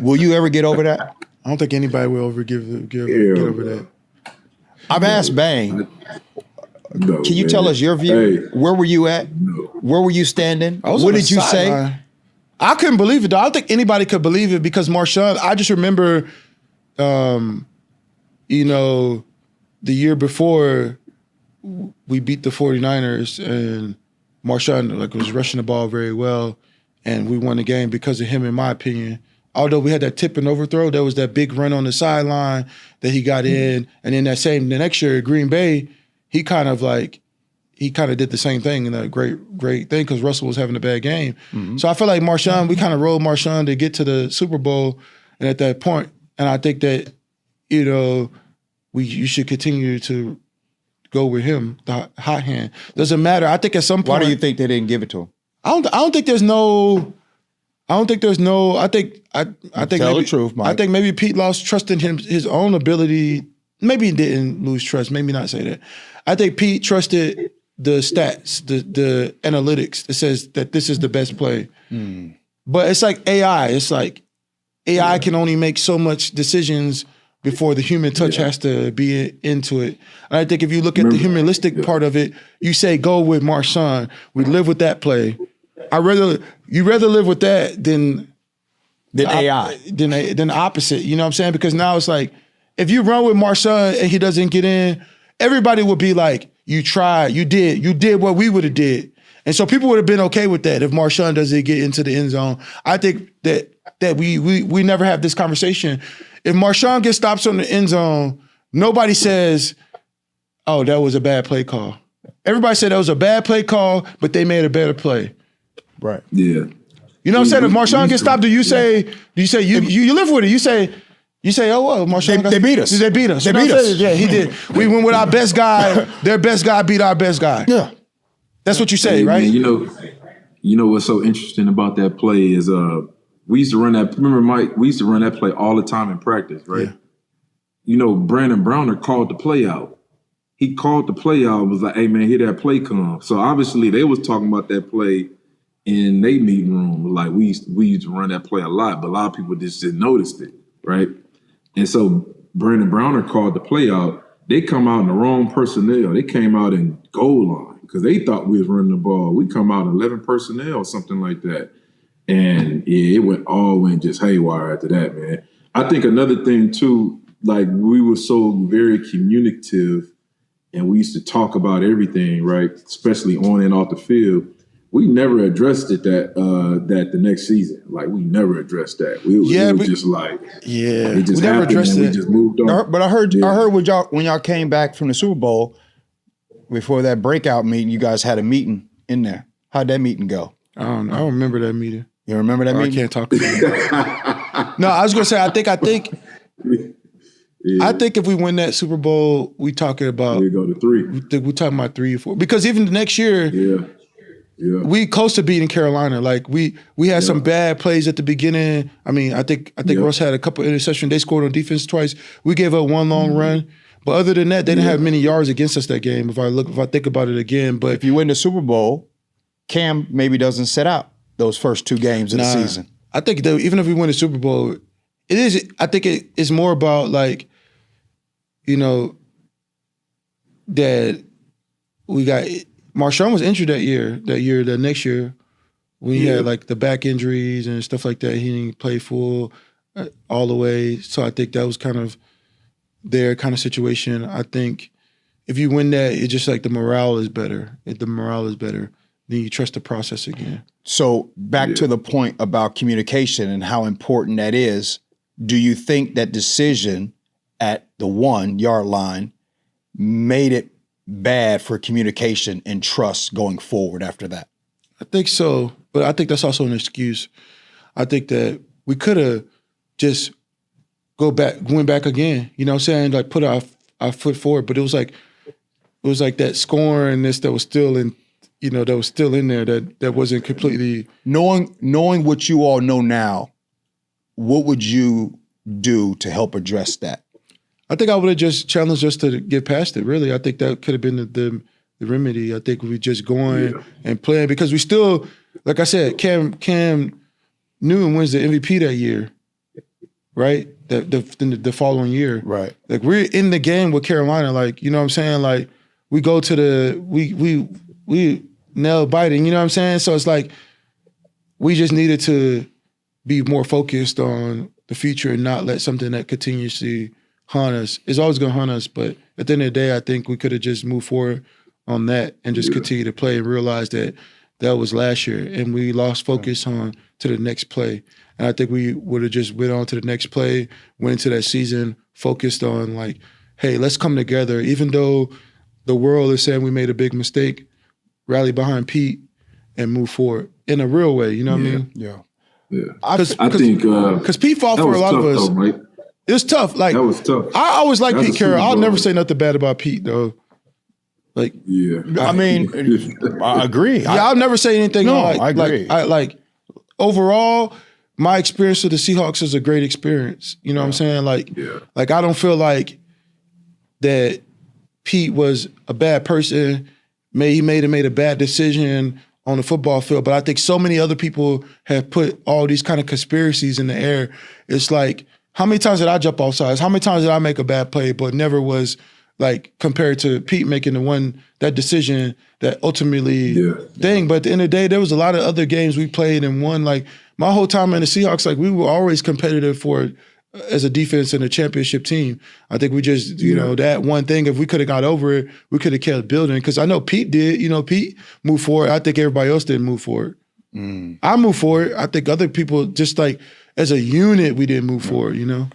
Will you ever get over that? I don't think anybody will ever get over that. I've asked Bang. No, Can you tell us your view? Hey, where were you at? no. Where were you standing? I was What on the did you say? sideline. I couldn't believe it, though. I don't think anybody could believe it because Marshawn, I just remember, you know, the year before we beat the 49ers and Marshawn was rushing the ball very well and we won the game because of him, in my opinion. Although we had that tip and overthrow, there was that big run on the sideline that he got in. And then the next year at Green Bay, he kind of did the same thing and a great thing because Russell was having a bad game. Mm-hmm. So I feel like Marshawn, we kind of rolled Marshawn to get to the Super Bowl. And at that point, and I think that, you know, you should continue to go with him, the hot hand. Doesn't matter. I think at some point. Why do you think they didn't give it to him? I don't think there's no. I think Tell maybe, the truth, Mike. I think maybe Pete lost trust in his own ability. Maybe he didn't lose trust. Maybe not say that. I think Pete trusted the stats, the analytics that says that this is the best play. Mm. But it's like AI. It's like AI can only make so much decisions before the human touch has to be into it. And I think if you look at the humanistic part of it, you say go with Marshawn. We live with that play. You rather live with that than AI. Than the opposite. You know what I'm saying? Because now it's like if you run with Marshawn and he doesn't get in, everybody would be like, you tried, you did what we would have did. And so people would have been okay with that if Marshawn doesn't get into the end zone. I think that we never have this conversation. If Marshawn gets stops on the end zone, nobody says, oh, that was a bad play call. Everybody said that was a bad play call, but they made a better play. Right. Yeah. You know what I'm saying? If Marshawn gets stopped, do you say you live with it? You say, oh well, Marshawn. They beat us. They beat us. They beat us. Yeah, he did. We went with our best guy. Their best guy beat our best guy. Yeah. That's what you say, right? Man, you know what's so interesting about that play is we used to run that. Remember, Mike? We used to run that play all the time in practice, right? Yeah. You know, Brandon Browner called the play out. He called the play out. Was like, "Hey man, here that play come." So obviously they was talking about that play in their meeting room. Like we used to run that play a lot, but a lot of people just didn't notice it, right? And so Brandon Browner called the play out. They come out in the wrong personnel. They came out in goal line because they thought we was running the ball. We come out 11 personnel or something like that. And yeah, it went just haywire after that, man. I think another thing too, like we were so very communicative and we used to talk about everything, right? Especially on and off the field. We never addressed it that the next season. Like we never addressed that. We were just like, it just we never addressed it. We just moved on. But I heard when y'all came back from the Super Bowl, before that breakout meeting, you guys had a meeting in there. How'd that meeting go? I don't remember that meeting. You remember that meeting? I can't talk about it. No, I was gonna say I think if we win that Super Bowl, we talking about we go to 3. We talking about 3 or 4 because even the next year, yeah, we close to beating Carolina. Like we had some bad plays at the beginning. I mean, I think Russ had a couple interceptions. They scored on defense twice. We gave up one long run. But other than that, they didn't have many yards against us that game. If I think about it again, but if you win the Super Bowl, Cam maybe doesn't sit out those first 2 games of the season. I think that even if we win the Super Bowl, it is. I think it's more about like, you know, that we got Marshawn was injured that next year, when he had like the back injuries and stuff like that. He didn't play full all the way. So I think that was kind of their kind of situation. I think if you win that, it's just like the morale is better. If the morale is better, then you trust the process again. So back to the point about communication and how important that is, do you think that decision at the 1-yard line made it bad for communication and trust going forward after that? I think so, but I think that's also an excuse. I think that we could have just went back again. You know what I'm saying? Like put our foot forward, but it was like that scoringness that was still in, you know, that was still in there that wasn't completely knowing what you all know now. What would you do to help address that? I think I would have just challenged us to get past it. Really, I think that could have been the remedy. I think we just going and playing because we still, like I said, Cam Newton wins the MVP that year. right? The following year. Right. Like we're in the game with Carolina, like, you know what I'm saying? Like we go to we nail biting, you know what I'm saying? So it's like we just needed to be more focused on the future and not let something that continuously haunt us. It's always gonna haunt us, but at the end of the day, I think we could have just moved forward on that and just continue to play and realize that was last year and we lost focus on to the next play. And I think we would have just went on to the next play, went into that season focused on like, hey, let's come together. Even though the world is saying we made a big mistake, rally behind Pete and move forward in a real way. You know what I mean? Yeah. I think because Pete fought for a lot of us. Though, it was tough. Like that was tough. I always like That's Pete a Carroll. Super I'll Bowl. never say nothing bad about Pete though. Like I mean, I agree. yeah, I'll never say anything. No, like, I agree. Like overall, my experience with the Seahawks is a great experience. You know what I'm saying? Like I don't feel like that Pete was a bad person. He made a bad decision on the football field, but I think so many other people have put all these kind of conspiracies in the air. It's like, how many times did I jump off sides? How many times did I make a bad play, but never was like compared to Pete making that decision that ultimately thing. But at the end of the day, there was a lot of other games we played and won. Like my whole time in the Seahawks, like we were always competitive for as a defense and a championship team. I think we just, you know, that one thing, if we could have got over it, we could have kept building. Because I know Pete did, you know, Pete moved forward. I think everybody else didn't move forward. I moved forward. I think other people, just like as a unit, we didn't move forward, you know?